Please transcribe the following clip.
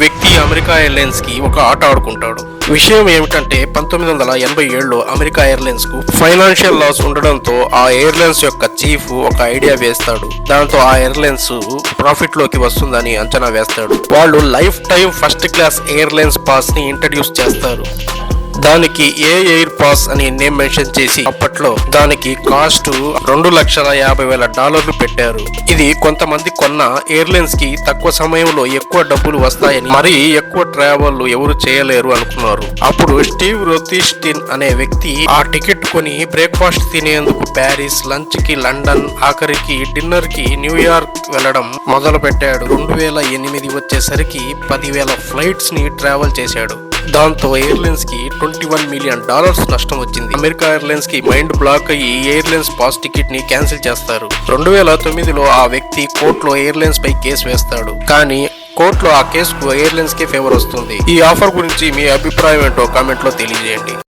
వ్యక్తి America airlines కి ఒక ఆట ఆడుకుంటాడు. విషయం ఏమిటంటే 1987లో అమెరికా ఎయిర్లైన్స్ కు ఫైనాన్షియల్ లాస్ ఉండడంతో ఆ ఎయిర్లైన్స్ యొక్క చీఫ్ ఒక ఐడియా వేస్తాడు. దాంతో ఆ ఎయిర్లైన్స్ ప్రాఫిట్ లోకి వస్తుందని అంచనా వేస్తాడు. వాళ్ళు life time first class airlines pass ని ఇంట్రడ్యూస్ చేస్తారు. దానికి ఏ ఎయిర్ పాస్ అని నేమ్ మెన్షన్ చేసి అప్పట్లో దానికి కాస్ట్ $2,50,000 పెట్టారు. ఇది కొంతమంది కొన్న ఎయిర్లైన్స్ కి తక్కువ సమయంలో ఎక్కువ డబ్బులు వస్తాయని, మరీ ఎక్కువ ట్రావెల్ ఎవరు చేయలేరు అనుకున్నారు. అప్పుడు స్టీవ్ రోతిస్టిన్ అనే వ్యక్తి ఆ టికెట్ కొని బ్రేక్ఫాస్ట్ తినేందుకు ప్యారిస్, లంచ్ కి లండన్, ఆఖరికి డిన్నర్ కి న్యూయార్క్ వెళ్లడం మొదలు పెట్టాడు. 2008 వచ్చేసరికి 10,000 ఫ్లైట్స్ ని ట్రావెల్ చేశాడు. దాంతో ఎయిర్లైన్స్ కి $21 మిలియన్ నష్టం వచ్చింది. అమెరికా ఎయిర్లైన్స్ కి మైండ్ బ్లాక్ అయ్యి ఎయిర్లైన్స్ పాస్ టికెట్ ని క్యాన్సిల్ చేస్తారు. 2009లో ఆ వ్యక్తి కోర్టులో ఎయిర్లైన్స్ పై కేసు వేస్తాడు. కానీ కోర్టులో ఆ కేసుకు ఎయిర్లైన్స్ కి ఫేవర్ వస్తుంది. ఈ ఆఫర్ గురించి మీ అభిప్రాయం ఏంటో కామెంట్ లో తెలియజేయండి.